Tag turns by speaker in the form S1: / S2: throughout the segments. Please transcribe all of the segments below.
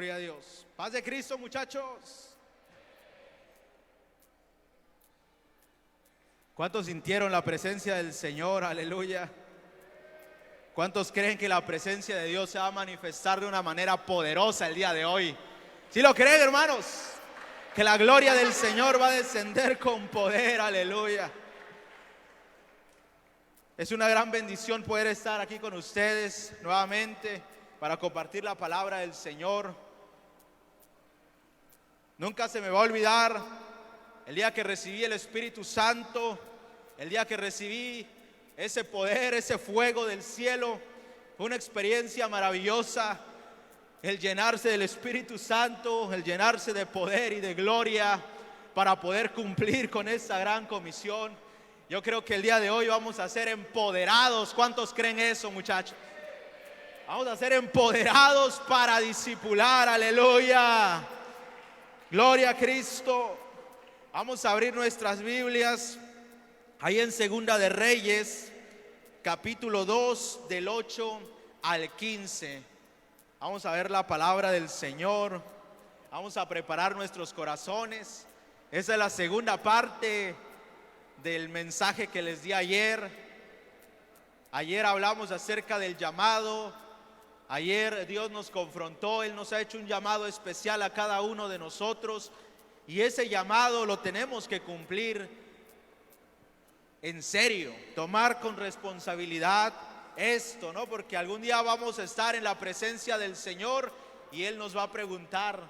S1: Gloria a Dios. Paz de Cristo, muchachos. ¿Cuántos sintieron la presencia del Señor? Aleluya. ¿Cuántos creen que la presencia de Dios se va a manifestar de una manera poderosa el día de hoy? ¿Sí lo creen, hermanos? Que la gloria del Señor va a descender con poder. Aleluya. Es una gran bendición poder estar aquí con ustedes nuevamente para compartir la palabra del Señor. Nunca se me va a olvidar el día que recibí el Espíritu Santo, el día que recibí ese poder, ese fuego del cielo. Fue una experiencia maravillosa, el llenarse del Espíritu Santo, el llenarse de poder y de gloria para poder cumplir con esta gran comisión. Yo creo que el día de hoy vamos a ser empoderados. ¿Cuántos creen eso, muchachos? Vamos a ser empoderados para discipular. Aleluya. Gloria a Cristo. Vamos a abrir nuestras Biblias ahí en Segunda de Reyes, capítulo 2, del 8 al 15. Vamos a ver la palabra del Señor. Vamos a preparar nuestros corazones. Esa es la segunda parte del mensaje que les di ayer. Ayer hablamos acerca del llamado. Ayer Dios nos confrontó, Él nos ha hecho un llamado especial a cada uno de nosotros, y ese llamado lo tenemos que cumplir en serio, tomar con responsabilidad esto, ¿no? Porque algún día vamos a estar en la presencia del Señor y Él nos va a preguntar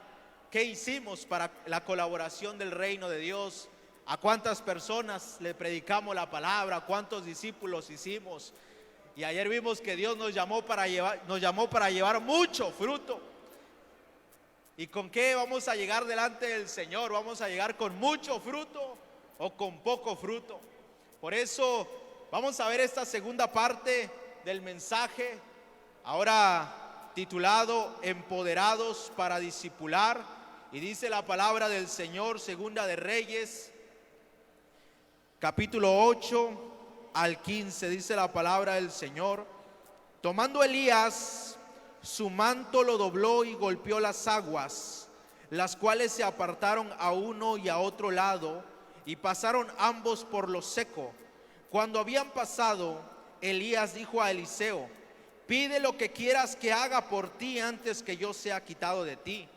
S1: qué hicimos para la colaboración del reino de Dios, a cuántas personas le predicamos la palabra, a cuántos discípulos hicimos. Y ayer vimos que Dios nos llamó para llevar mucho fruto. ¿Y con qué vamos a llegar delante del Señor? ¿Vamos a llegar con mucho fruto o con poco fruto? Por eso vamos a ver esta segunda parte del mensaje, ahora titulado Empoderados para discipular. Y dice la palabra del Señor, Segunda de Reyes, capítulo 8 al 15, dice la palabra del Señor. Tomando Elías su manto, lo dobló y golpeó las aguas, las cuales se apartaron a uno y a otro lado, y pasaron ambos por lo seco. Cuando habían pasado, Elías dijo a Eliseo: pide lo que quieras que haga por ti antes que yo sea quitado de ti.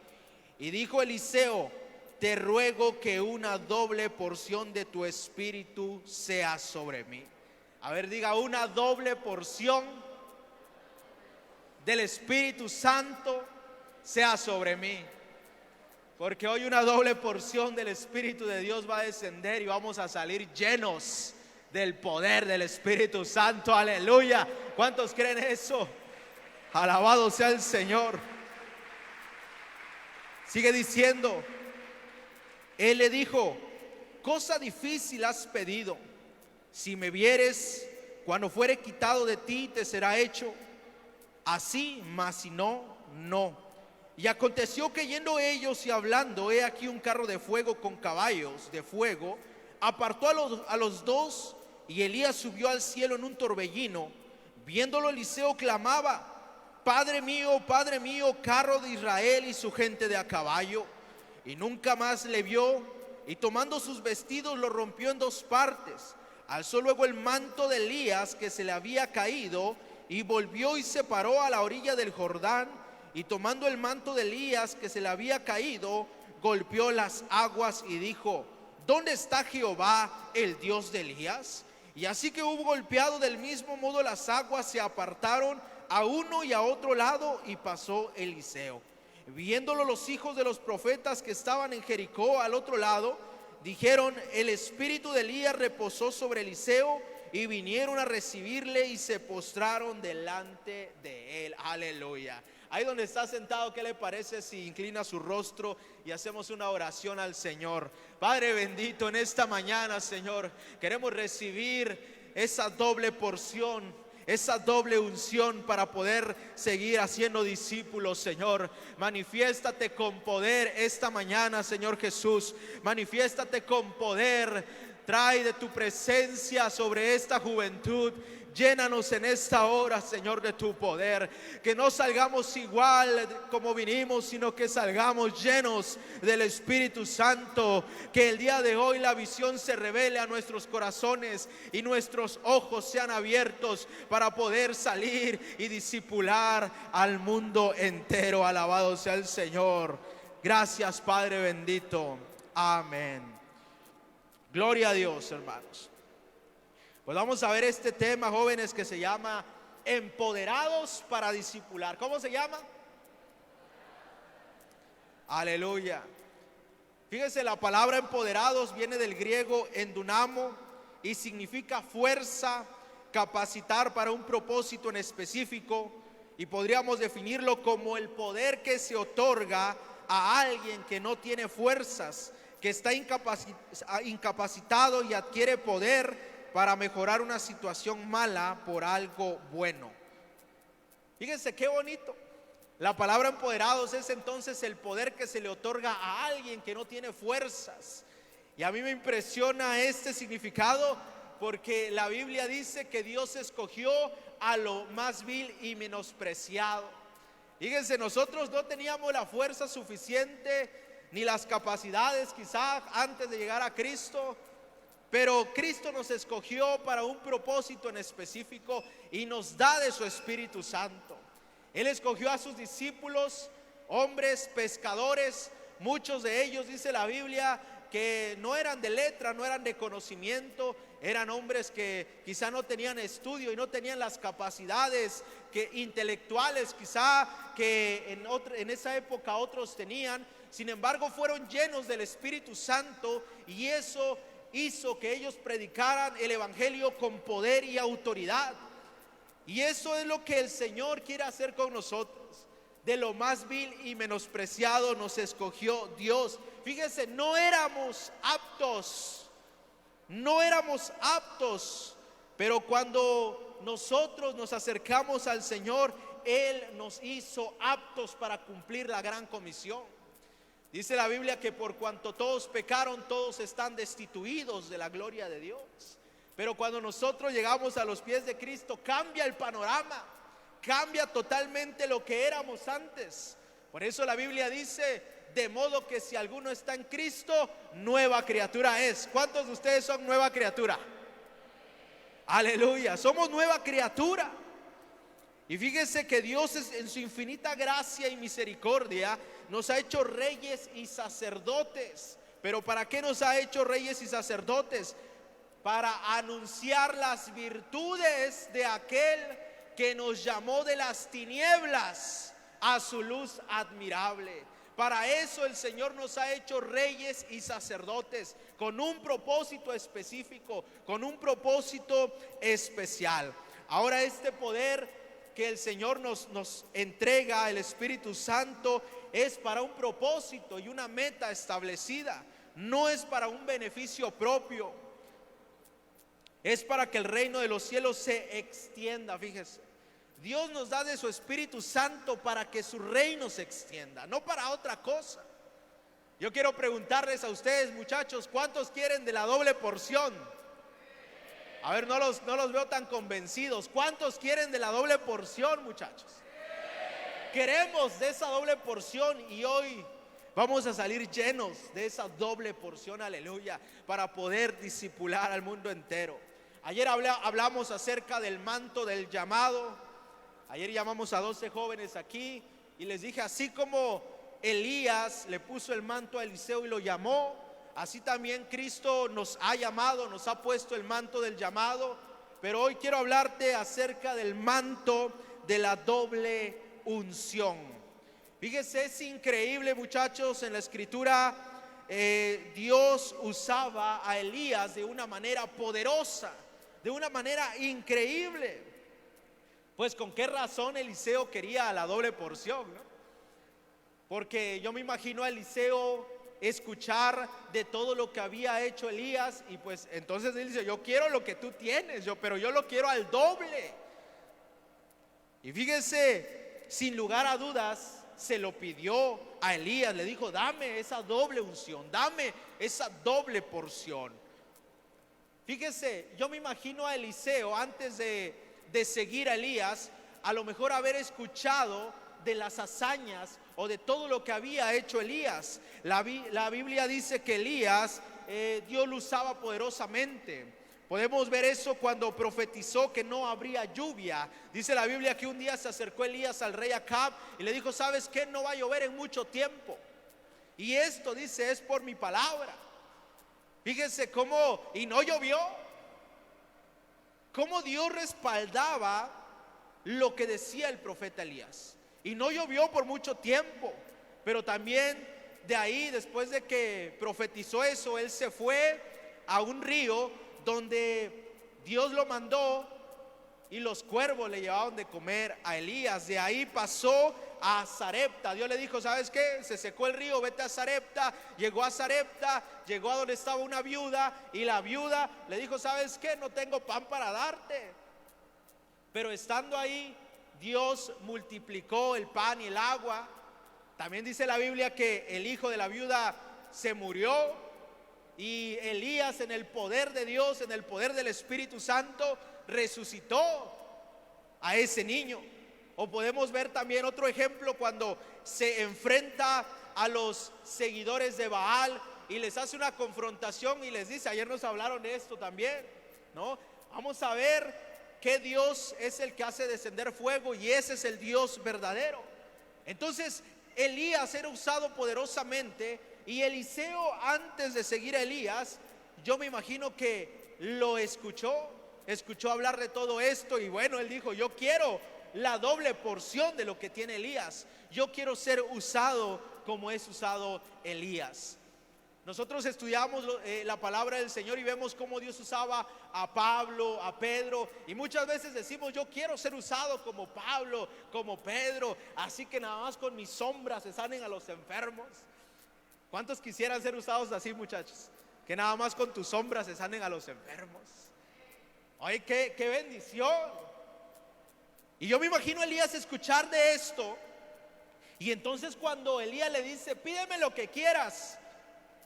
S1: Y dijo Eliseo: te ruego que una doble porción de tu espíritu sea sobre mí. A ver, diga: una doble porción del Espíritu Santo sea sobre mí. Porque hoy una doble porción del Espíritu de Dios va a descender y vamos a salir llenos del poder del Espíritu Santo. Aleluya. ¿Cuántos creen eso? Alabado sea el Señor. Sigue diciendo. Él le dijo: cosa difícil has pedido. Si me vieres, cuando fuere quitado de ti, te será hecho así, mas si no, no. Y aconteció que yendo ellos y hablando, he aquí un carro de fuego con caballos de fuego apartó a los dos, y Elías subió al cielo en un torbellino. Viéndolo, Eliseo clamaba: Padre mío, carro de Israel y su gente de a caballo. Y nunca más le vio, y tomando sus vestidos lo rompió en dos partes. Alzó luego el manto de Elías que se le había caído, y volvió y se paró a la orilla del Jordán, y tomando el manto de Elías que se le había caído, golpeó las aguas y dijo: ¿dónde está Jehová, el Dios de Elías? Y así que hubo golpeado del mismo modo, las aguas se apartaron a uno y a otro lado, y pasó Eliseo. Viéndolo los hijos de los profetas que estaban en Jericó al otro lado, dijeron: el espíritu de Elías reposó sobre Eliseo. Y vinieron a recibirle y se postraron delante de él. Aleluya. Ahí donde está sentado, ¿qué le parece si inclina su rostro y hacemos una oración al Señor? Padre bendito, en esta mañana, Señor, queremos recibir esa doble porción, esa doble unción para poder seguir haciendo discípulos, Señor. Manifiéstate con poder esta mañana, Señor Jesús. Manifiéstate con poder. Trae de tu presencia sobre esta juventud. Llénanos en esta hora, Señor, de tu poder. Que no salgamos igual como vinimos, sino que salgamos llenos del Espíritu Santo. Que el día de hoy la visión se revele a nuestros corazones y nuestros ojos sean abiertos para poder salir y discipular al mundo entero. Alabado sea el Señor. Gracias, Padre bendito. Amén. Gloria a Dios, hermanos. Pues vamos a ver este tema, jóvenes, que se llama empoderados para discipular. ¿Cómo se llama? Aleluya. Fíjense, la palabra empoderados viene del griego endunamo y significa fuerza, capacitar para un propósito en específico, y podríamos definirlo como el poder que se otorga a alguien que no tiene fuerzas, que está incapacitado y adquiere poder para mejorar una situación mala por algo bueno. Fíjense qué bonito. La palabra empoderados es entonces el poder que se le otorga a alguien que no tiene fuerzas. Y a mí me impresiona este significado porque la Biblia dice que Dios escogió a lo más vil y menospreciado. Fíjense, nosotros no teníamos la fuerza suficiente ni las capacidades quizás antes de llegar a Cristo, pero Cristo nos escogió para un propósito en específico y nos da de su Espíritu Santo. Él escogió a sus discípulos, hombres pescadores. Muchos de ellos, dice la Biblia, que no eran de letra, no eran de conocimiento. Eran hombres que quizá no tenían estudio y no tenían las capacidades intelectuales quizá que en esa época otros tenían. Sin embargo, fueron llenos del Espíritu Santo, y eso hizo que ellos predicaran el evangelio con poder y autoridad. Y eso es lo que el Señor quiere hacer con nosotros. De lo más vil y menospreciado nos escogió Dios. Fíjense, no éramos aptos, pero cuando nosotros nos acercamos al Señor, Él nos hizo aptos para cumplir la gran comisión. Dice la Biblia que por cuanto todos pecaron, todos están destituidos de la gloria de Dios. Pero cuando nosotros llegamos a los pies de Cristo, cambia el panorama, cambia totalmente lo que éramos antes. Por eso la Biblia dice: de modo que si alguno está en Cristo, nueva criatura es. ¿Cuántos de ustedes son nueva criatura? Aleluya, somos nueva criatura. Y fíjense que Dios en su infinita gracia y misericordia nos ha hecho reyes y sacerdotes. ¿Pero para qué nos ha hecho reyes y sacerdotes? Para anunciar las virtudes de aquel que nos llamó de las tinieblas a su luz admirable. Para eso el Señor nos ha hecho reyes y sacerdotes, con un propósito específico, con un propósito especial. Ahora, este poder que el Señor nos entrega, el Espíritu Santo, es para un propósito y una meta establecida. No es para un beneficio propio, es para que el reino de los cielos se extienda. Fíjese, Dios nos da de su Espíritu Santo para que su reino se extienda, no para otra cosa. Yo quiero preguntarles a ustedes, muchachos, ¿cuántos quieren de la doble porción? A ver, no los veo tan convencidos. ¿Cuántos quieren de la doble porción, muchachos? Queremos de esa doble porción, y hoy vamos a salir llenos de esa doble porción, aleluya, para poder discipular al mundo entero. Ayer hablamos acerca del manto del llamado. Ayer llamamos a 12 jóvenes aquí y les dije, así como Elías le puso el manto a Eliseo y lo llamó, así también Cristo nos ha llamado, nos ha puesto el manto del llamado. Pero hoy quiero hablarte acerca del manto de la doble unción. Fíjese, es increíble, muchachos, en la Escritura Dios usaba a Elías de una manera poderosa, de una manera increíble. Pues con qué razón Eliseo quería la doble porción, ¿no? Porque yo me imagino a Eliseo escuchar de todo lo que había hecho Elías, y pues entonces él dice: yo quiero lo que tú tienes, pero yo lo quiero al doble. Y fíjese, sin lugar a dudas se lo pidió a Elías, le dijo: dame esa doble unción, dame esa doble porción. Fíjese, yo me imagino a Eliseo antes de de seguir a Elías, a lo mejor haber escuchado de las hazañas o de todo lo que había hecho Elías. La Biblia dice que Elías, Dios lo usaba poderosamente. Podemos ver eso cuando profetizó que no habría lluvia. Dice la Biblia que un día se acercó Elías al rey Acab y le dijo: ¿sabes qué? No va a llover en mucho tiempo. Y esto, dice, es por mi palabra. Fíjense cómo, y no llovió. Cómo Dios respaldaba lo que decía el profeta Elías. Y no llovió por mucho tiempo. Pero también de ahí, después de que profetizó eso, él se fue a un río donde Dios lo mandó y los cuervos le llevaban de comer a Elías. De ahí pasó a Sarepta. Dios le dijo: ¿sabes qué? Se secó el río, vete a Sarepta. Llegó a Sarepta, llegó a donde estaba una viuda, y la viuda le dijo: ¿sabes qué? No tengo pan para darte. Pero estando ahí, Dios multiplicó el pan y el agua. También dice la Biblia que el hijo de la viuda se murió, y Elías, en el poder de Dios, en el poder del Espíritu Santo, resucitó a ese niño. O podemos ver también otro ejemplo cuando se enfrenta a los seguidores de Baal y les hace una confrontación y les dice: ayer nos hablaron de esto también, ¿no? Vamos a ver que Dios es el que hace descender fuego, y ese es el Dios verdadero. Entonces Elías era usado poderosamente, y Eliseo, antes de seguir a Elías, yo me imagino que lo escuchó hablar de todo esto, y bueno, él dijo: yo quiero la doble porción de lo que tiene Elías. Yo quiero ser usado como es usado Elías. Nosotros estudiamos la palabra del Señor y vemos cómo Dios usaba a Pablo, a Pedro, y muchas veces decimos: yo quiero ser usado como Pablo, como Pedro, así que nada más con mis sombras se sanen a los enfermos. ¿Cuántos quisieran ser usados así, muchachos? Que nada más con tus sombras se sanen a los enfermos. Ay, qué bendición. Y yo me imagino a Elías escuchar de esto, y entonces cuando Elías le dice: pídeme lo que quieras,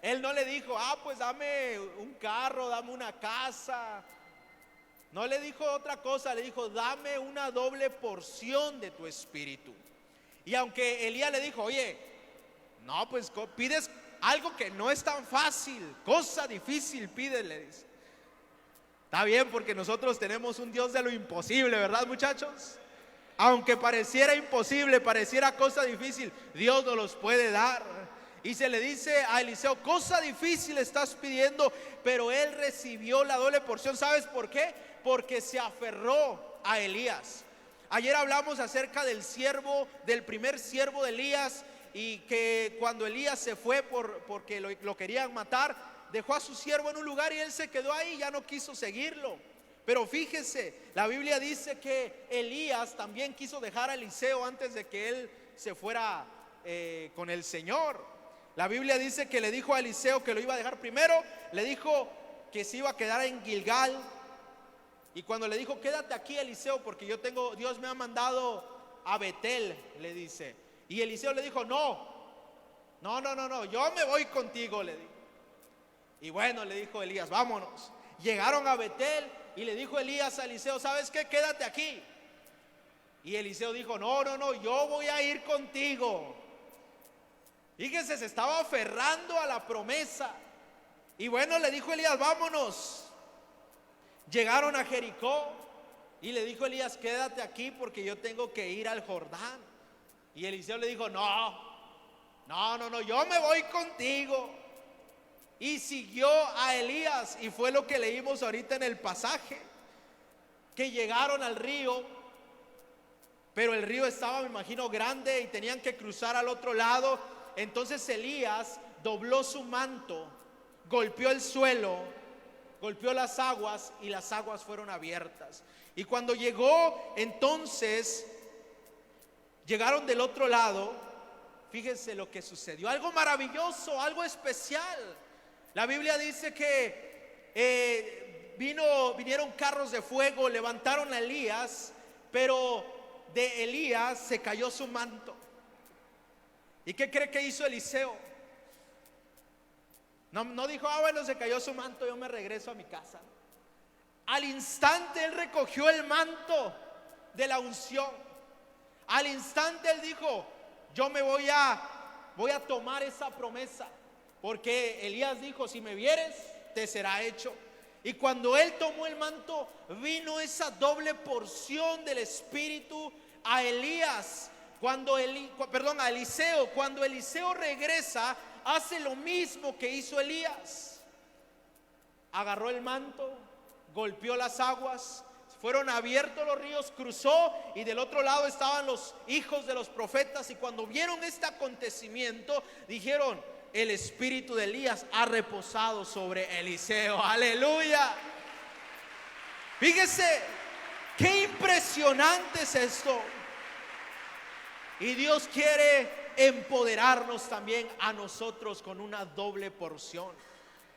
S1: él no le dijo: pues dame un carro, dame una casa. No le dijo otra cosa, le dijo: dame una doble porción de tu espíritu. Y aunque Elías le dijo: oye, no, pues pides algo que no es tan fácil, cosa difícil pides, le dice. Está bien, porque nosotros tenemos un Dios de lo imposible, ¿verdad, muchachos? Aunque pareciera imposible, pareciera cosa difícil, Dios nos los puede dar. Y se le dice a Eliseo: cosa difícil estás pidiendo, pero él recibió la doble porción. ¿Sabes por qué? Porque se aferró a Elías. Ayer hablamos acerca del siervo, del primer siervo de Elías, y que cuando Elías se fue porque lo querían matar, dejó a su siervo en un lugar y él se quedó ahí, ya no quiso seguirlo. Pero fíjese, la Biblia dice que Elías también quiso dejar a Eliseo antes de que él se fuera con el Señor. La Biblia dice que le dijo a Eliseo que lo iba a dejar primero, le dijo que se iba a quedar en Gilgal. Y cuando le dijo: quédate aquí, Eliseo, porque Dios me ha mandado a Betel, le dice. Y Eliseo le dijo: no, yo me voy contigo, le dijo. Y bueno, le dijo Elías: vámonos. Llegaron a Betel y le dijo Elías a Eliseo: ¿sabes qué? Quédate aquí. Y Eliseo dijo: no, yo voy a ir contigo. Fíjese, se estaba aferrando a la promesa. Y bueno, le dijo Elías: vámonos. Llegaron a Jericó y le dijo Elías: quédate aquí porque yo tengo que ir al Jordán. Y Eliseo le dijo: no, yo me voy contigo. Y siguió a Elías, y fue lo que leímos ahorita en el pasaje, que llegaron al río, pero el río estaba, me imagino, grande y tenían que cruzar al otro lado. Entonces Elías dobló su manto, golpeó el suelo, golpeó las aguas, y las aguas fueron abiertas. Y cuando llegó, entonces llegaron del otro lado. Fíjense lo que sucedió, algo maravilloso, algo especial. La Biblia dice que vinieron carros de fuego, levantaron a Elías, pero de Elías se cayó su manto. ¿Y qué cree que hizo Eliseo? No dijo: bueno, se cayó su manto, yo me regreso a mi casa. Al instante él recogió el manto de la unción. Al instante él dijo: yo me voy a tomar esa promesa, porque Elías dijo: si me vieres, te será hecho. Y cuando él tomó el manto, vino esa doble porción del Espíritu a Elías. A Eliseo. Cuando Eliseo regresa, hace lo mismo que hizo Elías. Agarró el manto, golpeó las aguas, fueron abiertos los ríos, cruzó, y del otro lado estaban los hijos de los profetas. Y cuando vieron este acontecimiento, dijeron: el espíritu de Elías ha reposado sobre Eliseo. Aleluya. Fíjese qué impresionante es esto. Y Dios quiere empoderarnos también a nosotros con una doble porción.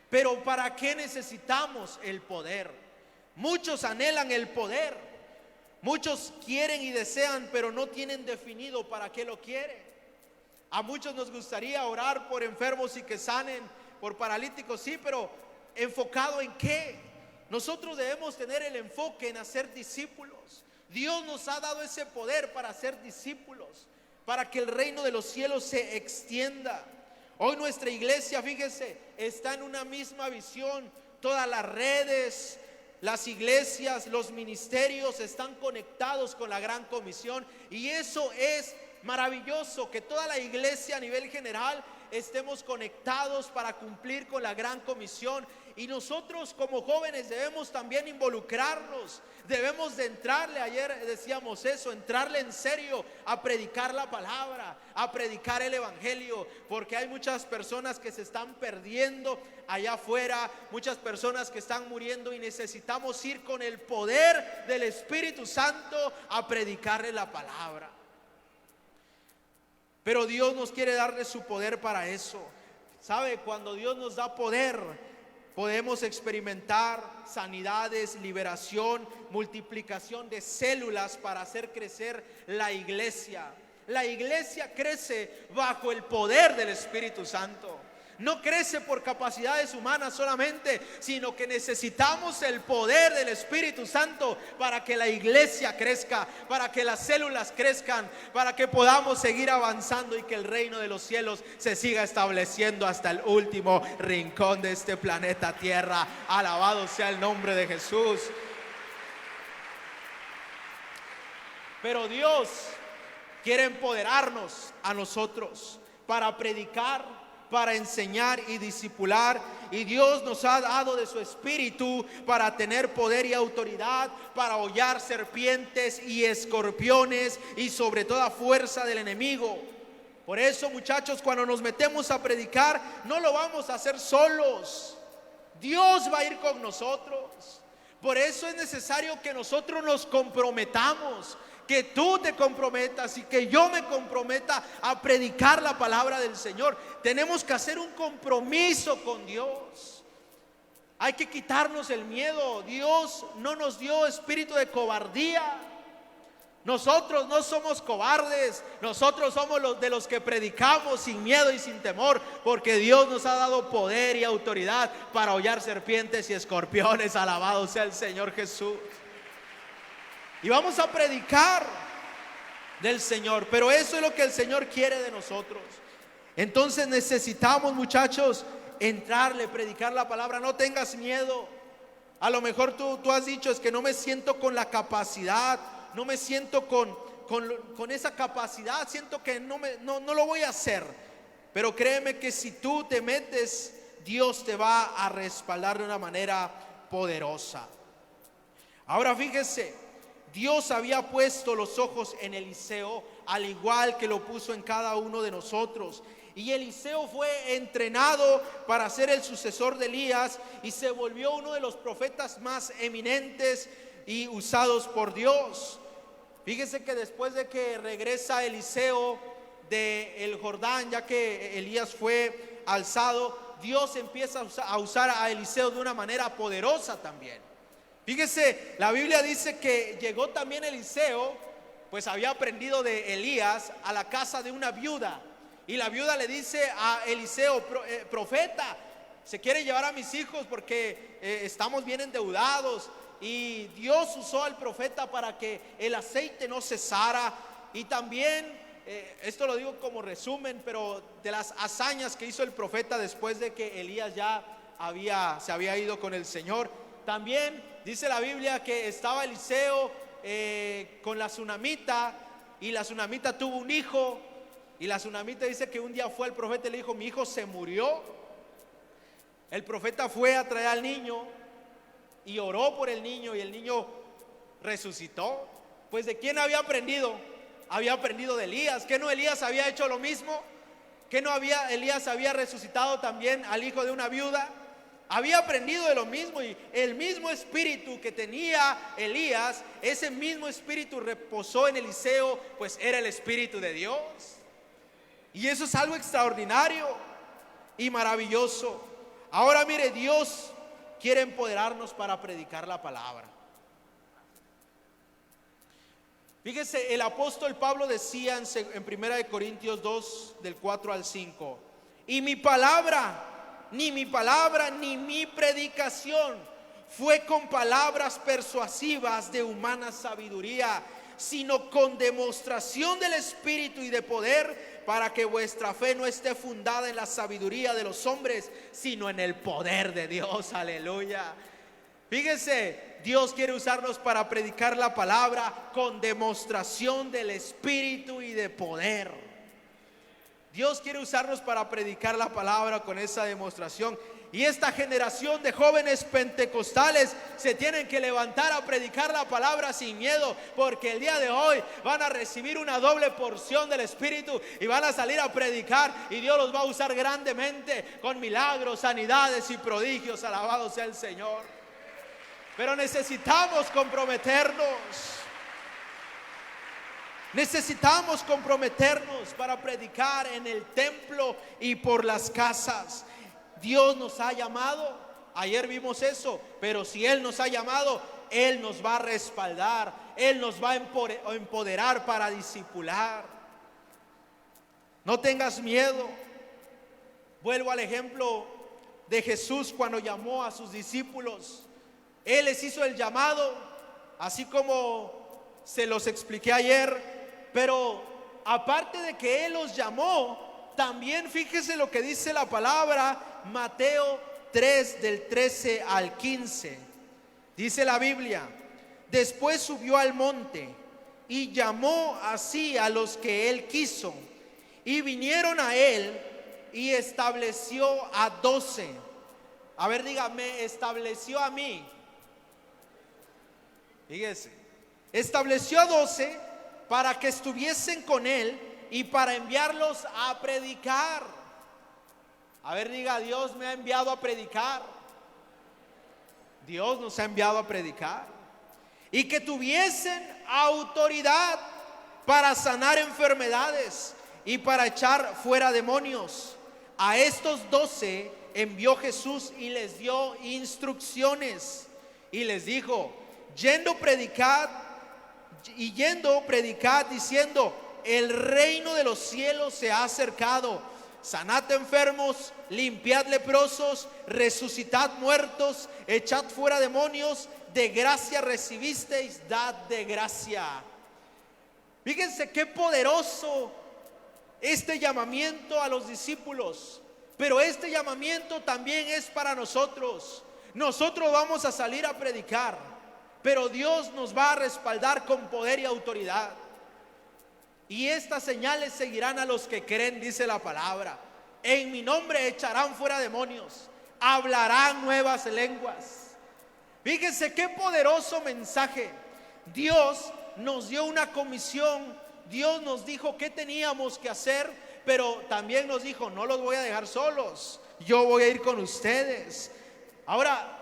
S1: Pero ¿para qué necesitamos el poder? Muchos anhelan el poder, muchos quieren y desean, pero no tienen definido para qué lo quieren. A muchos nos gustaría orar por enfermos y que sanen, por paralíticos, sí, pero ¿enfocado en qué? Nosotros debemos tener el enfoque en hacer discípulos. Dios nos ha dado ese poder para hacer discípulos, para que el reino de los cielos se extienda. Hoy nuestra iglesia, fíjese, está en una misma visión. Todas las redes, las iglesias, los ministerios están conectados con la gran comisión, y eso es maravilloso, que toda la iglesia a nivel general estemos conectados para cumplir con la gran comisión. Y nosotros como jóvenes debemos también involucrarnos, debemos de entrarle, ayer decíamos eso, entrarle en serio a predicar la palabra, a predicar el evangelio, porque hay muchas personas que se están perdiendo allá afuera, muchas personas que están muriendo, y necesitamos ir con el poder del Espíritu Santo a predicarle la palabra. Pero Dios nos quiere darle su poder para eso. ¿Sabe? Cuando Dios nos da poder, podemos experimentar sanidades, liberación, multiplicación de células para hacer crecer la iglesia. La iglesia crece bajo el poder del Espíritu Santo. No crece por capacidades humanas solamente, sino que necesitamos el poder del Espíritu Santo para que la iglesia crezca, para que las células crezcan, para que podamos seguir avanzando y que el reino de los cielos se siga estableciendo hasta el último rincón de este planeta Tierra. Alabado sea el nombre de Jesús. Pero Dios quiere empoderarnos a nosotros para predicar, para enseñar y discipular, y Dios nos ha dado de su espíritu para tener poder y autoridad, para hollar serpientes y escorpiones y sobre toda fuerza del enemigo. Por eso, muchachos, cuando nos metemos a predicar, no lo vamos a hacer solos. Dios va a ir con nosotros. Por eso es necesario que nosotros nos comprometamos, que tú te comprometas y que yo me comprometa a predicar la palabra del Señor. Tenemos que hacer un compromiso con Dios. Hay que quitarnos el miedo. Dios no nos dio espíritu de cobardía. Nosotros no somos cobardes. Nosotros somos los que predicamos sin miedo y sin temor, porque Dios nos ha dado poder y autoridad para hollar serpientes y escorpiones. Alabado sea el Señor Jesús. Y vamos a predicar del Señor, pero eso es lo que el Señor quiere de nosotros. Entonces necesitamos, muchachos, entrarle, predicar la palabra. No tengas miedo. A lo mejor tú has dicho: es que no me siento con la capacidad, no me siento con esa capacidad, siento que no lo voy a hacer. Pero créeme que si tú te metes, Dios te va a respaldar de una manera poderosa. Ahora fíjese, Dios había puesto los ojos en Eliseo, al igual que lo puso en cada uno de nosotros. Y Eliseo fue entrenado para ser el sucesor de Elías y se volvió uno de los profetas más eminentes y usados por Dios. Fíjese que después de que regresa Eliseo del Jordán, ya que Elías fue alzado, Dios empieza a usar a Eliseo de una manera poderosa también. Fíjese, la Biblia dice que llegó también Eliseo, pues había aprendido de Elías, a la casa de una viuda. Y la viuda le dice a Eliseo: profeta, se quiere llevar a mis hijos porque estamos bien endeudados. y Dios usó al profeta para que el aceite no cesara. Y también, esto lo digo como resumen, pero de las hazañas que hizo el profeta después de que Elías ya se había ido con el Señor. También dice la Biblia que estaba Eliseo con la tsunamita, y la tsunamita tuvo un hijo, y la tsunamita dice que un día fue al profeta y le dijo: mi hijo se murió. El profeta fue a traer al niño y oró por el niño, y el niño resucitó. Pues ¿de quién había aprendido? Había aprendido de Elías. ¿Que no Elías había hecho lo mismo? ¿Que no Elías había resucitado también al hijo de una viuda? Había aprendido de lo mismo, y el mismo espíritu que tenía Elías, ese mismo espíritu reposó en Eliseo, pues era el espíritu de Dios. Y eso es algo extraordinario y maravilloso. Ahora mire, Dios quiere empoderarnos para predicar la palabra. Fíjese, el apóstol Pablo decía en 1 Corintios 2, del 4 al 5: y mi palabra, ni mi predicación fue con palabras persuasivas de humana sabiduría, sino con demostración del Espíritu y de poder, para que vuestra fe no esté fundada en la sabiduría de los hombres, sino en el poder de Dios. Aleluya. Fíjese, Dios quiere usarnos para predicar la palabra con demostración del Espíritu y de poder. Dios quiere usarnos para predicar la palabra con esa demostración. Y esta generación de jóvenes pentecostales se tienen que levantar a predicar la palabra sin miedo, porque el día de hoy van a recibir una doble porción del Espíritu y van a salir a predicar, y Dios los va a usar grandemente con milagros, sanidades y prodigios. Alabado sea el Señor. Pero necesitamos comprometernos. Necesitamos comprometernos para predicar en el templo y por las casas. Dios nos ha llamado, ayer vimos eso, pero si Él nos ha llamado, Él nos va a respaldar, Él nos va a empoderar para discipular. No tengas miedo. Vuelvo al ejemplo de Jesús cuando llamó a sus discípulos. Él les hizo el llamado, así como se los expliqué ayer, pero aparte de que Él los llamó, también fíjese lo que dice la palabra, Mateo 3, del 13 al 15. Dice la Biblia: después subió al monte y llamó así a los que Él quiso, y vinieron a Él, y estableció a 12. A ver, dígame, estableció a mí. Fíjese, estableció a 12 para que estuviesen con Él y para enviarlos a predicar. A ver, diga: Dios me ha enviado a predicar. Dios nos ha enviado a predicar. Y que tuviesen autoridad para sanar enfermedades y para echar fuera demonios. A estos 12 envió Jesús y les dio instrucciones. Y les dijo: yendo predicad diciendo: el reino de los cielos se ha acercado. Sanad enfermos, limpiad leprosos, resucitad muertos, echad fuera demonios. De gracia recibisteis, dad de gracia. Fíjense qué poderoso este llamamiento a los discípulos. Pero este llamamiento también es para nosotros. Nosotros vamos a salir a predicar, pero Dios nos va a respaldar con poder y autoridad. Y estas señales seguirán a los que creen, dice la palabra. En mi nombre echarán fuera demonios, hablarán nuevas lenguas. Fíjense qué poderoso mensaje. Dios nos dio una comisión. Dios nos dijo qué teníamos que hacer, pero también nos dijo: no los voy a dejar solos, yo voy a ir con ustedes. Ahora,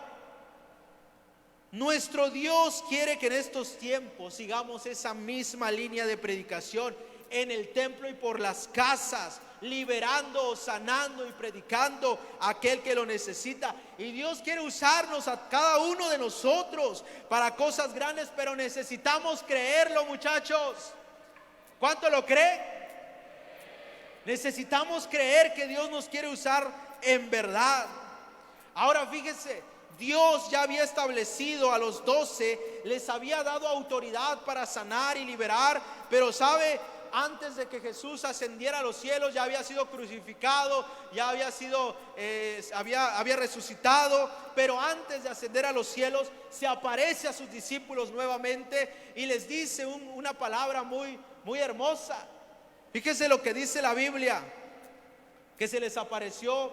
S1: nuestro Dios quiere que en estos tiempos sigamos esa misma línea de predicación en el templo y por las casas, liberando, sanando y predicando a aquel que lo necesita. Y Dios quiere usarnos a cada uno de nosotros para cosas grandes, pero necesitamos creerlo, muchachos. ¿Cuánto lo cree? Necesitamos creer que Dios nos quiere usar en verdad. Ahora fíjese, Dios ya había establecido a los 12, les había dado autoridad para sanar y liberar, pero sabe, antes de que Jesús ascendiera a los cielos, ya había sido crucificado, ya había sido, había resucitado, pero antes de ascender a los cielos, se aparece a sus discípulos nuevamente y les dice una palabra muy, muy hermosa. Fíjese lo que dice la Biblia, que se les apareció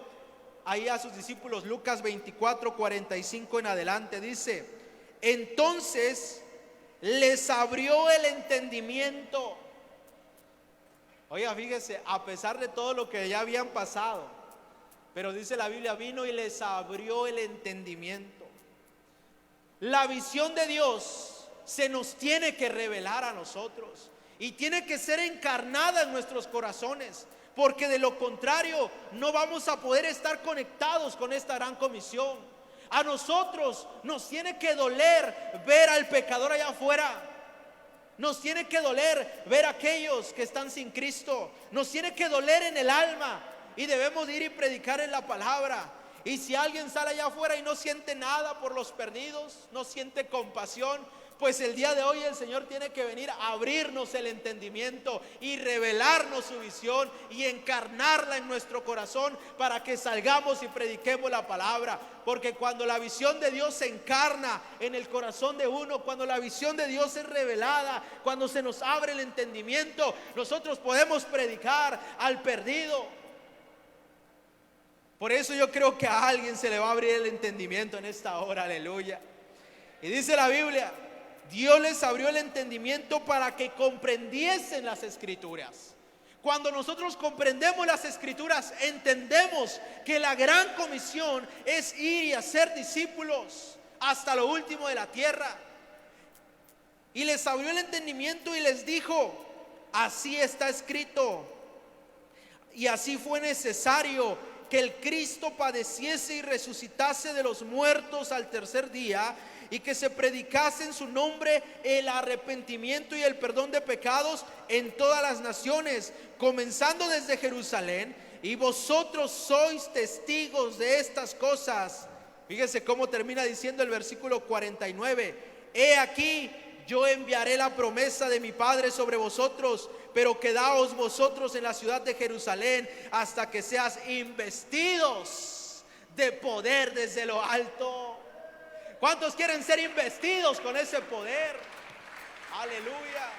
S1: ahí a sus discípulos. Lucas 24:45 en adelante dice: entonces les abrió el entendimiento. Oiga, fíjese, a pesar de todo lo que ya habían pasado, pero dice la Biblia, vino y les abrió el entendimiento. La visión de Dios se nos tiene que revelar a nosotros y tiene que ser encarnada en nuestros corazones, porque de lo contrario no vamos a poder estar conectados con esta gran comisión. A nosotros nos tiene que doler ver al pecador allá afuera. Nos tiene que doler ver a aquellos que están sin Cristo. Nos tiene que doler en el alma y debemos ir y predicar en la palabra. Y si alguien sale allá afuera y no siente nada por los perdidos, no siente compasión, pues el día de hoy el Señor tiene que venir a abrirnos el entendimiento y revelarnos su visión y encarnarla en nuestro corazón para que salgamos y prediquemos la palabra. Porque cuando la visión de Dios se encarna en el corazón de uno, cuando la visión de Dios es revelada, cuando se nos abre el entendimiento, nosotros podemos predicar al perdido. Por eso yo creo que a alguien se le va a abrir el entendimiento en esta hora, aleluya. Y dice la Biblia, Dios les abrió el entendimiento para que comprendiesen las escrituras. Cuando nosotros comprendemos las escrituras, entendemos que la gran comisión es ir y hacer discípulos hasta lo último de la tierra. Y les abrió el entendimiento y les dijo: así está escrito, y así fue necesario que el Cristo padeciese y resucitase de los muertos al tercer día, y que se predicase en su nombre el arrepentimiento y el perdón de pecados en todas las naciones, comenzando desde Jerusalén, y vosotros sois testigos de estas cosas. Fíjese cómo termina diciendo el versículo 49: he aquí, yo enviaré la promesa de mi Padre sobre vosotros, pero quedaos vosotros en la ciudad de Jerusalén hasta que seas investidos de poder desde lo alto. ¿Cuántos quieren ser investidos con ese poder? Aleluya.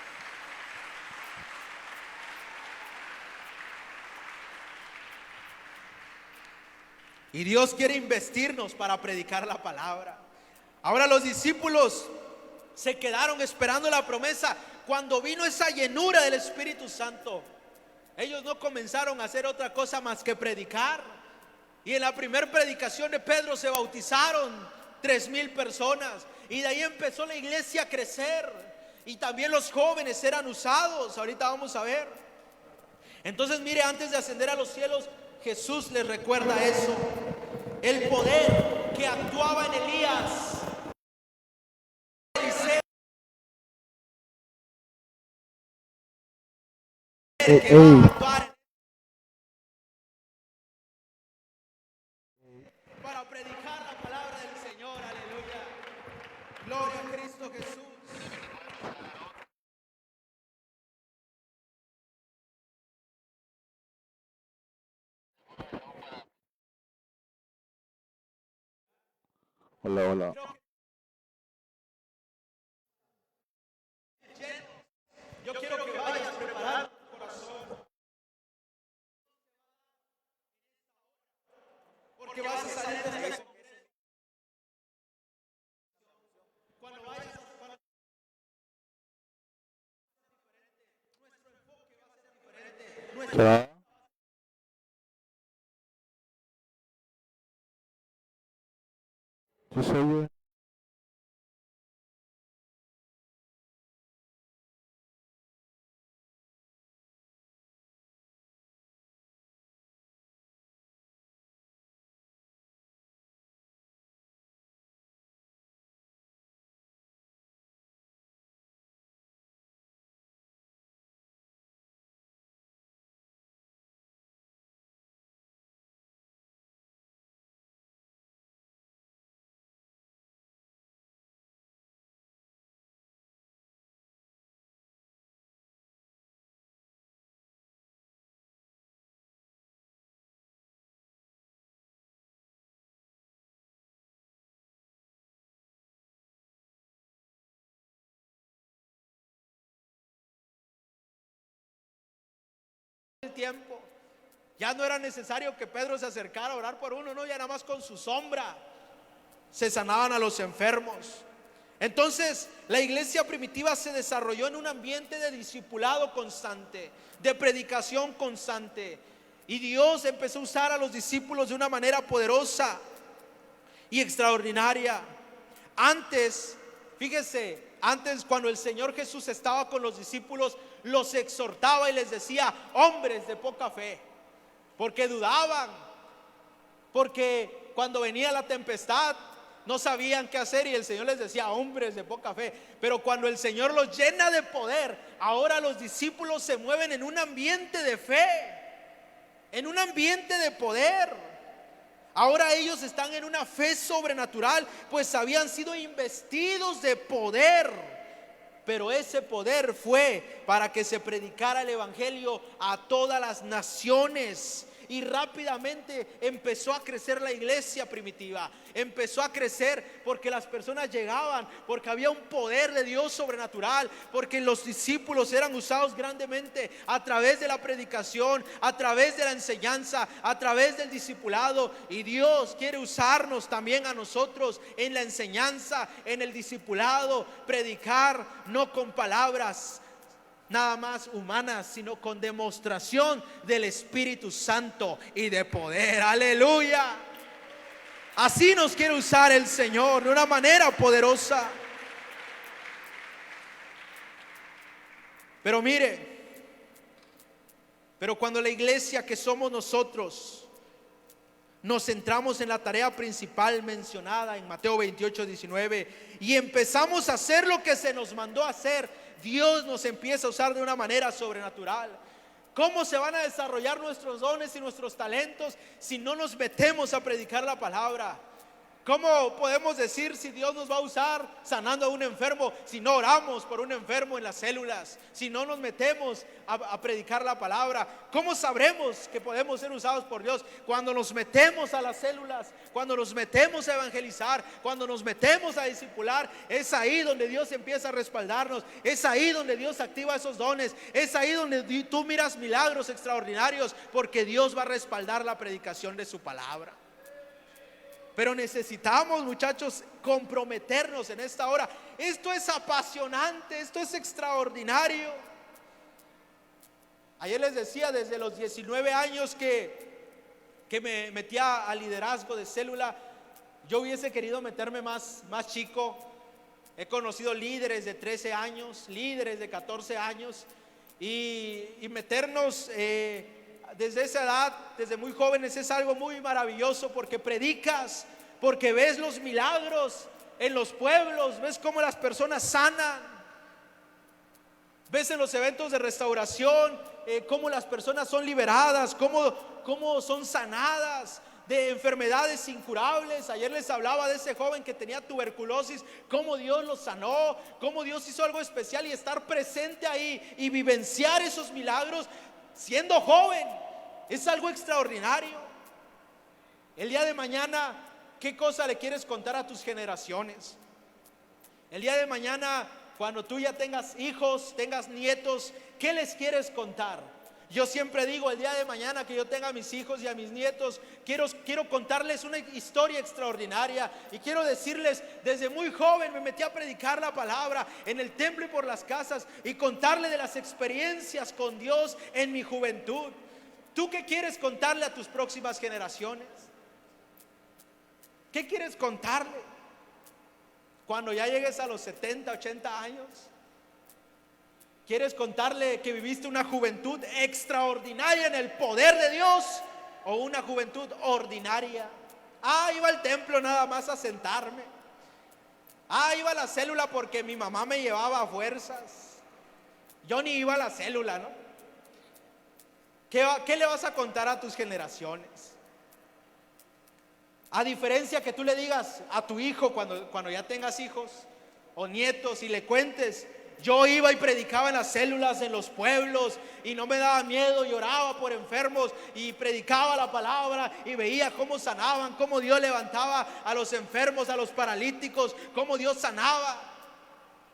S1: Y Dios quiere investirnos para predicar la palabra. Ahora los discípulos se quedaron esperando la promesa. Cuando vino esa llenura del Espíritu Santo, ellos no comenzaron a hacer otra cosa más que predicar. Y en la primera predicación de Pedro se bautizaron 3,000 personas, y de ahí empezó la iglesia a crecer, y también los jóvenes eran usados. Ahorita vamos a ver. Entonces mire, antes de ascender a los cielos, Jesús les recuerda eso, el poder que actuaba en Elías, Eliseo, que va a actuar para predicar la palabra del Señor. Aleluya. Gloria a Cristo Jesús.
S2: Hola, hola.
S1: Yo quiero que vayas preparando tu corazón, porque vas a salir de esta. Cuando vayas a
S2: ¿Será? ¿Sí se oye?
S1: tiempo. Ya no era necesario que Pedro se acercara a orar por uno, no, ya nada más con su sombra se sanaban a los enfermos. Entonces la iglesia primitiva se desarrolló en un ambiente de discipulado constante, de predicación constante, y Dios empezó a usar a los discípulos de una manera poderosa y extraordinaria. Antes, fíjese, antes cuando el Señor Jesús estaba con los discípulos, los exhortaba y les decía: hombres de poca fe, porque dudaban, porque cuando venía la tempestad no sabían qué hacer, y el Señor les decía: hombres de poca fe. Pero cuando el Señor los llena de poder, ahora los discípulos se mueven en un ambiente de fe, en un ambiente de poder. Ahora ellos están en una fe sobrenatural, pues habían sido investidos de poder. Pero ese poder fue para que se predicara el evangelio a todas las naciones. Y rápidamente empezó a crecer la iglesia primitiva. Empezó a crecer porque las personas llegaban, porque había un poder de Dios sobrenatural, porque los discípulos eran usados grandemente a través de la predicación, a través de la enseñanza, a través del discipulado. Y Dios quiere usarnos también a nosotros en la enseñanza, en el discipulado, predicar no con palabras nada más humanas, sino con demostración del Espíritu Santo y de poder. Aleluya. Así nos quiere usar el Señor de una manera poderosa. Pero mire, pero cuando la iglesia que somos nosotros nos centramos en la tarea principal mencionada en Mateo 28:19 y empezamos a hacer lo que se nos mandó a hacer, Dios nos empieza a usar de una manera sobrenatural. ¿Cómo se van a desarrollar nuestros dones y nuestros talentos si no nos metemos a predicar la palabra? ¿Cómo podemos decir si Dios nos va a usar sanando a un enfermo si no oramos por un enfermo en las células? Si no nos metemos a predicar la palabra. ¿Cómo sabremos que podemos ser usados por Dios? Cuando nos metemos a las células, cuando nos metemos a evangelizar, cuando nos metemos a discipular. Es ahí donde Dios empieza a respaldarnos. Es ahí donde Dios activa esos dones. Es ahí donde tú miras milagros extraordinarios, porque Dios va a respaldar la predicación de su palabra. Pero necesitamos, muchachos, comprometernos en esta hora. Esto es apasionante, esto es extraordinario. Ayer les decía, desde los 19 años que me metía al liderazgo de célula, yo hubiese querido meterme más chico. He conocido líderes de 13 años, líderes de 14 años, y meternos desde esa edad, desde muy jóvenes, es algo muy maravilloso, porque predicas, porque ves los milagros en los pueblos, ves cómo las personas sanan, ves en los eventos de restauración cómo las personas son liberadas, cómo son sanadas de enfermedades incurables. Ayer les hablaba de ese joven que tenía tuberculosis, cómo Dios lo sanó, cómo Dios hizo algo especial, y estar presente ahí y vivenciar esos milagros siendo joven es algo extraordinario. El día de mañana, ¿qué cosa le quieres contar a tus generaciones? El día de mañana, cuando tú ya tengas hijos, tengas nietos, ¿qué les quieres contar? Yo siempre digo, el día de mañana que yo tenga a mis hijos y a mis nietos, quiero contarles una historia extraordinaria. Y quiero decirles, desde muy joven me metí a predicar la palabra en el templo y por las casas, y contarle de las experiencias con Dios en mi juventud. ¿Tú qué quieres contarle a tus próximas generaciones? ¿Qué quieres contarle cuando ya llegues a los 70, 80 años? ¿Quieres contarle que viviste una juventud extraordinaria en el poder de Dios, o una juventud ordinaria? Iba al templo nada más a sentarme. Iba a la célula porque mi mamá me llevaba a fuerzas. Yo ni iba a la célula, ¿no? ¿Qué le vas a contar a tus generaciones? A diferencia que tú le digas a tu hijo cuando ya tengas hijos o nietos, y le cuentes: yo iba y predicaba en las células, en los pueblos, y no me daba miedo, y oraba por enfermos y predicaba la palabra, y veía cómo sanaban, cómo Dios levantaba a los enfermos, a los paralíticos, cómo Dios sanaba.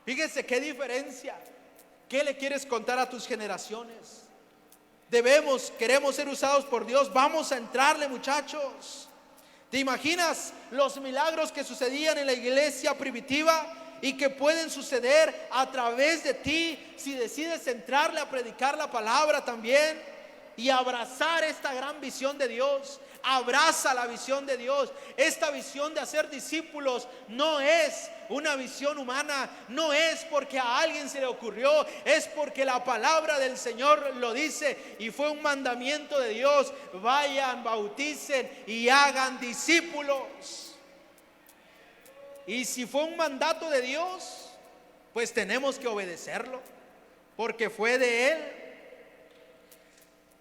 S1: Fíjense qué diferencia. ¿Qué le quieres contar a tus generaciones? queremos ser usados por Dios, vamos a entrarle, muchachos. ¿Te imaginas los milagros que sucedían en la iglesia primitiva y que pueden suceder a través de ti si decides entrarle a predicar la palabra también y abrazar esta gran visión de Dios? Abraza la visión de Dios. Esta visión de hacer discípulos no es una visión humana, no es porque a alguien se le ocurrió, es porque la palabra del Señor lo dice y fue un mandamiento de Dios: vayan, bauticen y hagan discípulos. Y si fue un mandato de Dios, pues tenemos que obedecerlo, porque fue de Él.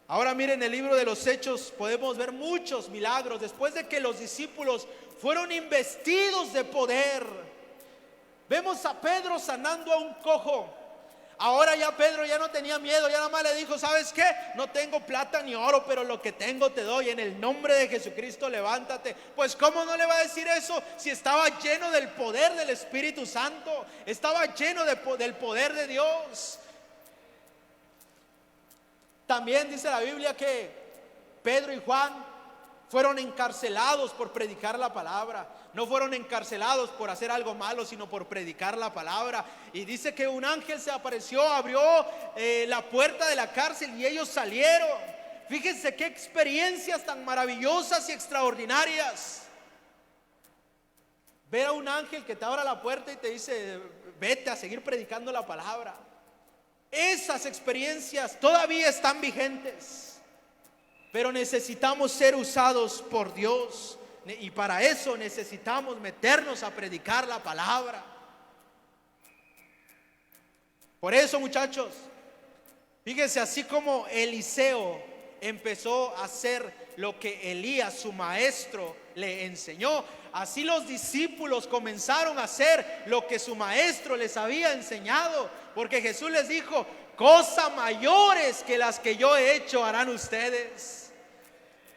S1: Ahora miren, en el libro de los Hechos podemos ver muchos milagros. Después de que los discípulos fueron investidos de poder, vemos a Pedro sanando a un cojo. Ahora ya Pedro ya no tenía miedo, ya nada más le dijo: ¿sabes qué? No tengo plata ni oro, pero lo que tengo te doy. En el nombre de Jesucristo levántate. Pues ¿cómo no le va a decir eso si estaba lleno del poder del Espíritu Santo? Estaba lleno del poder de Dios. También dice la Biblia que Pedro y Juan fueron encarcelados por predicar la palabra. No fueron encarcelados por hacer algo malo, sino por predicar la palabra. Y dice que un ángel se apareció, abrió la puerta de la cárcel y ellos salieron. Fíjense qué experiencias tan maravillosas y extraordinarias. Ver a un ángel que te abra la puerta y te dice: vete a seguir predicando la palabra. Esas experiencias todavía están vigentes, pero necesitamos ser usados por Dios, y para eso necesitamos meternos a predicar la palabra. Por eso, muchachos, fíjense, así como Eliseo empezó a hacer lo que Elías, su maestro, le enseñó, así los discípulos comenzaron a hacer lo que su maestro les había enseñado. Porque Jesús les dijo: cosas mayores que las que yo he hecho harán ustedes.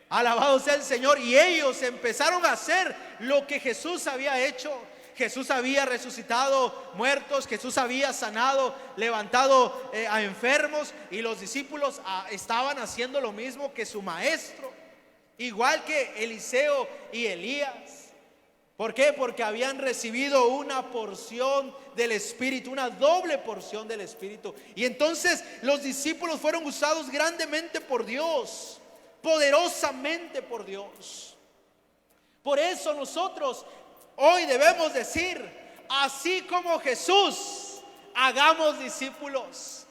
S1: Alabado sea el Señor. Y ellos empezaron a hacer lo que Jesús había hecho. Jesús había resucitado muertos, Jesús había sanado, levantado a enfermos, y los discípulos estaban haciendo lo mismo que su maestro, igual que Eliseo y Elías. ¿Por qué? Porque habían recibido una porción del Espíritu, una doble porción del Espíritu. Y entonces los discípulos fueron usados grandemente por Dios, poderosamente por Dios. Por eso nosotros hoy debemos decir: así como Jesús, hagamos discípulos.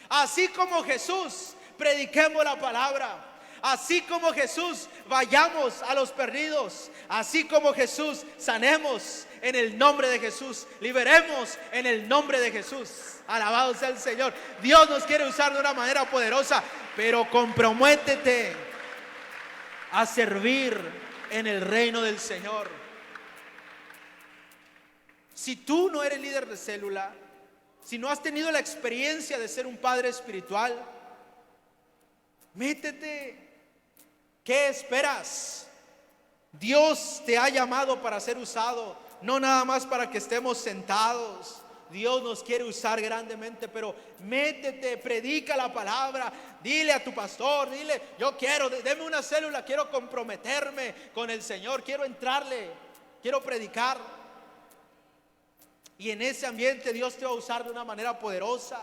S1: Así como Jesús, prediquemos la palabra. Así como Jesús, vayamos a los perdidos. Así como Jesús, sanemos en el nombre de Jesús, liberemos en el nombre de Jesús. Alabado sea el Señor. Dios nos quiere usar de una manera poderosa, pero comprométete a servir en el reino del Señor. Si tú no eres líder de célula, si no has tenido la experiencia de ser un padre espiritual, métete. ¿Qué esperas? Dios te ha llamado para ser usado, no nada más para que estemos sentados. Dios nos quiere usar grandemente, pero métete, predica la palabra. Dile a tu pastor, dile: yo quiero, deme una célula, quiero comprometerme con el Señor, quiero entrarle, quiero predicar. Y en ese ambiente Dios te va a usar de una manera poderosa.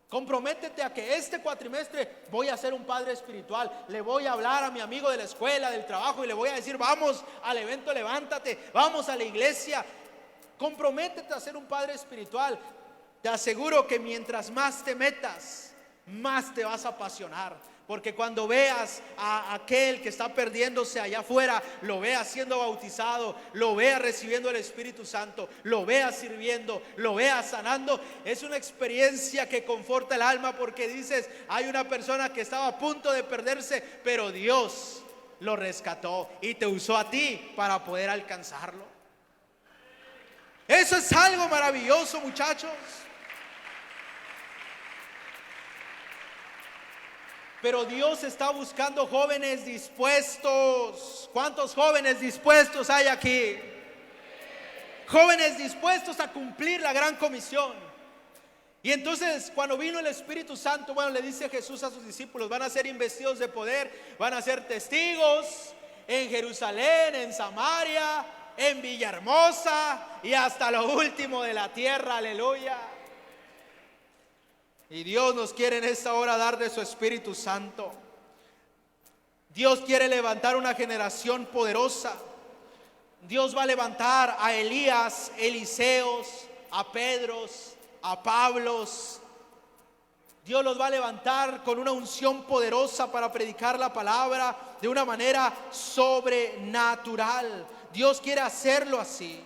S1: Comprométete a que este cuatrimestre voy a ser un padre espiritual. Le voy a hablar a mi amigo de la escuela, del trabajo, y le voy a decir: vamos al evento Levántate, vamos a la iglesia. Comprométete a ser un padre espiritual. Te aseguro que mientras más te metas, más te vas a apasionar. Porque cuando veas a aquel que está perdiéndose allá afuera, lo veas siendo bautizado, lo veas recibiendo el Espíritu Santo, lo veas sirviendo, lo veas sanando, es una experiencia que conforta el alma, porque dices: hay una persona que estaba a punto de perderse, pero Dios lo rescató y te usó a ti para poder alcanzarlo. Eso es algo maravilloso, muchachos. Pero Dios está buscando jóvenes dispuestos. ¿Cuántos jóvenes dispuestos hay aquí? Jóvenes dispuestos a cumplir la gran comisión. Y entonces cuando vino el Espíritu Santo, bueno, le dice Jesús a sus discípulos: van a ser investidos de poder, van a ser testigos en Jerusalén, en Samaria, en Villahermosa y hasta lo último de la tierra. Aleluya. Y Dios nos quiere en esta hora dar de su Espíritu Santo. Dios quiere levantar una generación poderosa. Dios va a levantar a Elías, Eliseos, a Pedros, a Pablos. Dios los va a levantar con una unción poderosa para predicar la palabra de una manera sobrenatural. Dios quiere hacerlo así.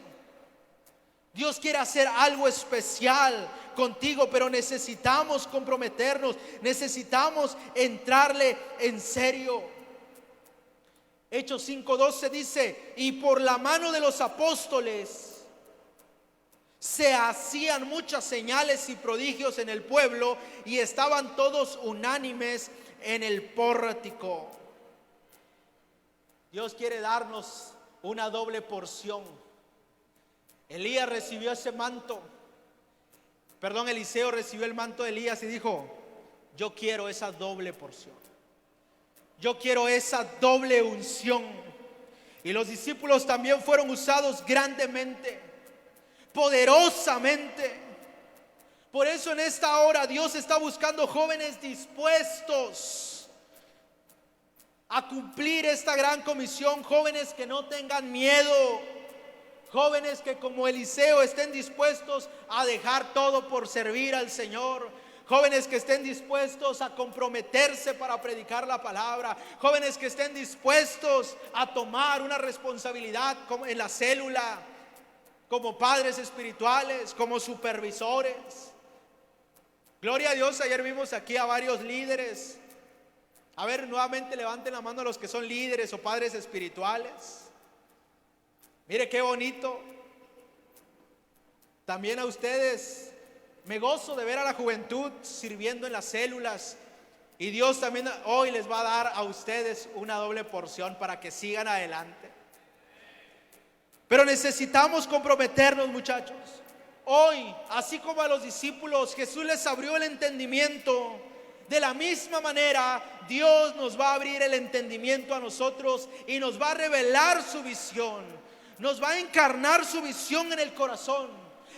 S1: Dios quiere hacer algo especial contigo, pero necesitamos comprometernos, necesitamos entrarle en serio. Hechos 5:12 dice: y por la mano de los apóstoles se hacían muchas señales y prodigios en el pueblo, y estaban todos unánimes en el pórtico. Dios quiere darnos una doble porción. Elías recibió ese manto, Eliseo recibió el manto de Elías y dijo: yo quiero esa doble porción, yo quiero esa doble unción. Y los discípulos también fueron usados grandemente, poderosamente. Por eso en esta hora Dios está buscando jóvenes dispuestos a cumplir esta gran comisión, jóvenes que no tengan miedo, jóvenes que como Eliseo estén dispuestos a dejar todo por servir al Señor, jóvenes que estén dispuestos a comprometerse para predicar la palabra, jóvenes que estén dispuestos a tomar una responsabilidad como en la célula, como padres espirituales, como supervisores. Gloria a Dios, ayer vimos aquí a varios líderes. A ver, nuevamente levanten la mano a los que son líderes o padres espirituales. Mire qué bonito. También a ustedes, me gozo de ver a la juventud sirviendo en las células. Y Dios también hoy les va a dar a ustedes una doble porción para que sigan adelante. Pero necesitamos comprometernos, muchachos. Hoy, así como a los discípulos Jesús les abrió el entendimiento, de la misma manera Dios nos va a abrir el entendimiento a nosotros y nos va a revelar su visión, nos va a encarnar su visión en el corazón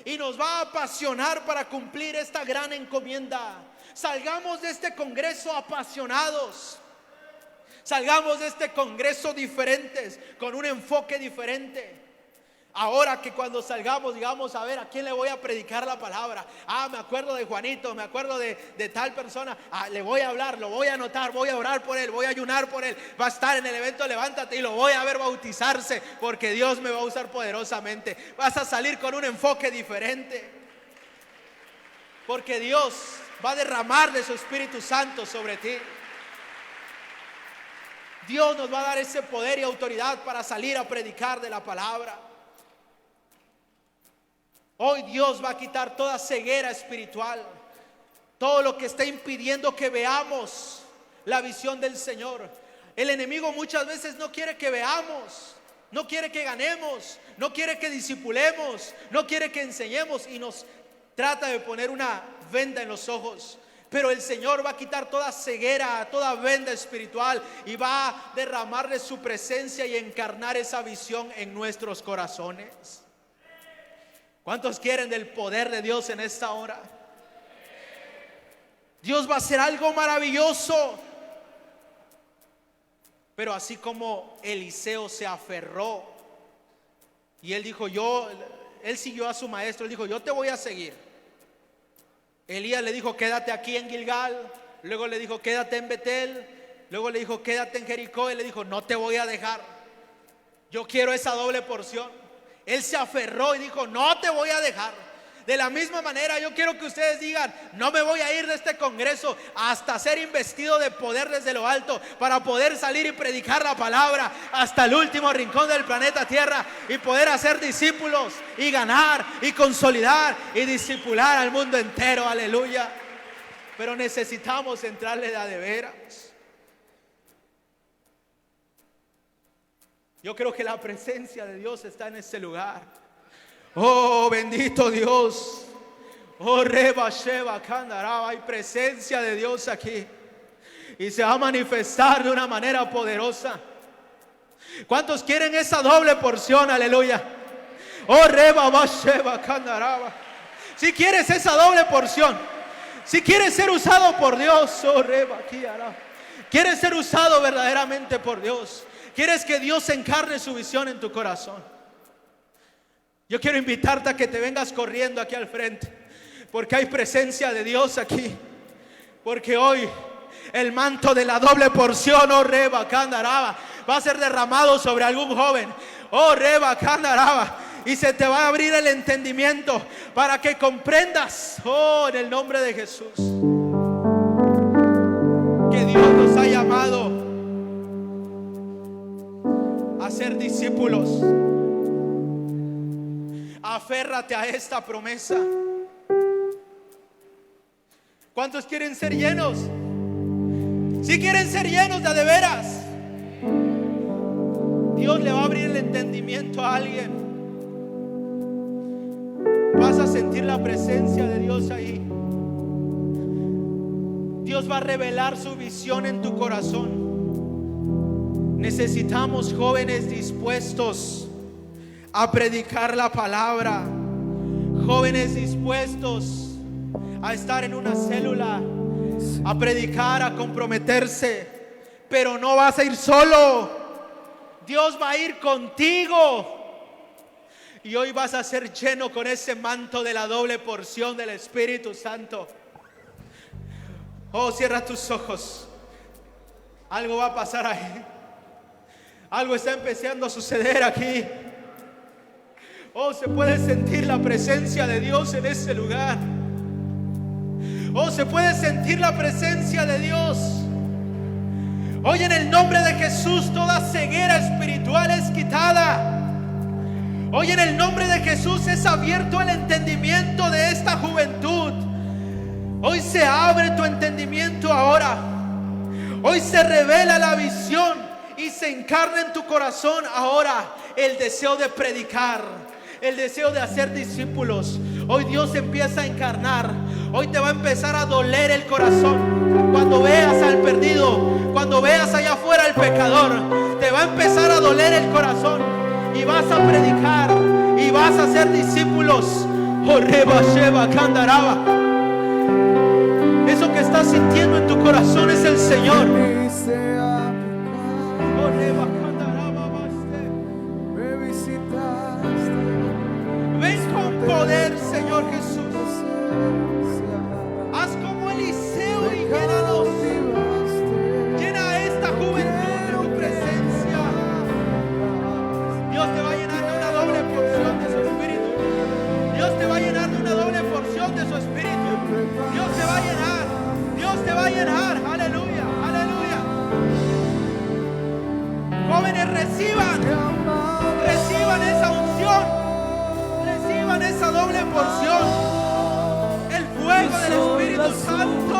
S1: y nos va a apasionar para cumplir esta gran encomienda. Salgamos de este congreso apasionados, salgamos de este congreso diferentes, con un enfoque diferente. Ahora que cuando salgamos digamos: a ver, ¿a quién le voy a predicar la palabra? Me acuerdo de Juanito, me acuerdo de tal persona. Le voy a hablar, lo voy a anotar, voy a orar por él, voy a ayunar por él. Va a estar en el evento Levántate y lo voy a ver bautizarse, porque Dios me va a usar poderosamente. Vas a salir con un enfoque diferente, porque Dios va a derramar de su Espíritu Santo sobre ti. Dios nos va a dar ese poder y autoridad para salir a predicar de la palabra. Hoy Dios va a quitar toda ceguera espiritual, todo lo que está impidiendo que veamos la visión del Señor. El enemigo muchas veces no quiere que veamos, no quiere que ganemos, no quiere que discipulemos, no quiere que enseñemos, y nos trata de poner una venda en los ojos. Pero el Señor va a quitar toda ceguera, toda venda espiritual, y va a derramar de su presencia y encarnar esa visión en nuestros corazones. ¿Cuántos quieren del poder de Dios en esta hora? Dios va a hacer algo maravilloso. Pero así como Eliseo se aferró y él dijo: él siguió a su maestro, él dijo: yo te voy a seguir. Elías le dijo: quédate aquí en Gilgal. Luego le dijo: quédate en Betel. Luego le dijo: quédate en Jericó. Él le dijo: no te voy a dejar, yo quiero esa doble porción. Él se aferró y dijo: no te voy a dejar. De la misma manera yo quiero que ustedes digan: no me voy a ir de este congreso hasta ser investido de poder desde lo alto, para poder salir y predicar la palabra hasta el último rincón del planeta Tierra, y poder hacer discípulos y ganar y consolidar y discipular al mundo entero. Aleluya. Pero necesitamos entrarle de veras. Yo creo que la presencia de Dios está en este lugar. Oh, bendito Dios. Oh, Reba, Sheba, Kandaraba. Hay presencia de Dios aquí y se va a manifestar de una manera poderosa. ¿Cuántos quieren esa doble porción? Aleluya. Oh, Reba, Sheba, Kandaraba. Si quieres esa doble porción, si quieres ser usado por Dios, oh, Reba, Kiara. Quieres ser usado verdaderamente por Dios. Quieres que Dios encarne su visión en tu corazón. Yo quiero invitarte a que te vengas corriendo aquí al frente, porque hay presencia de Dios aquí. Porque hoy el manto de la doble porción, oh, Reba, Kandaraba, va a ser derramado sobre algún joven. Oh, Reba, Kandaraba. Y se te va a abrir el entendimiento para que comprendas, oh, en el nombre de Jesús, que Dios nos ha llamado a ser discípulos. Aférrate a esta promesa. ¿Cuántos quieren ser llenos? Si quieren ser llenos de veras, Dios le va a abrir el entendimiento a alguien. Vas a sentir la presencia de Dios ahí. Dios va a revelar su visión en tu corazón. Necesitamos jóvenes dispuestos a predicar la palabra, jóvenes dispuestos a estar en una célula, a predicar, a comprometerse. Pero no vas a ir solo. Dios va a ir contigo. Y hoy vas a ser lleno con ese manto de la doble porción del Espíritu Santo. Oh, cierra tus ojos. Algo va a pasar ahí. Algo está empezando a suceder aquí. Oh, se puede sentir la presencia de Dios en ese lugar. Oh, se puede sentir la presencia de Dios. Hoy en el nombre de Jesús toda ceguera espiritual es quitada. Hoy en el nombre de Jesús es abierto el entendimiento de esta juventud. Hoy se abre tu entendimiento ahora. Hoy se revela la visión y se encarna en tu corazón ahora el deseo de predicar, el deseo de hacer discípulos. Hoy Dios empieza a encarnar. Hoy te va a empezar a doler el corazón cuando veas al perdido, cuando veas allá afuera al pecador. Te va a empezar a doler el corazón. Y vas a predicar y vas a ser discípulos. Oh, Reba, Sheba, Kandaraba. Eso que estás sintiendo en tu corazón es el Señor. Oh, Reba, Kandaraba, ven con poder, Señor Jesús. Haz como Eliseo y llénanos. Llena a esta juventud de tu presencia. Dios te va a llenar de una doble porción de su espíritu. Dios te va a llenar de una doble porción de su espíritu. Dios te va a llenar. Dios te va a llenar. Aleluya, aleluya. Jóvenes, reciban esa unción. Reciban esa doble porción. El fuego del Espíritu Santo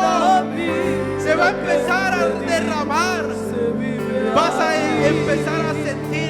S1: se va a empezar a derramar. Vas a empezar a sentir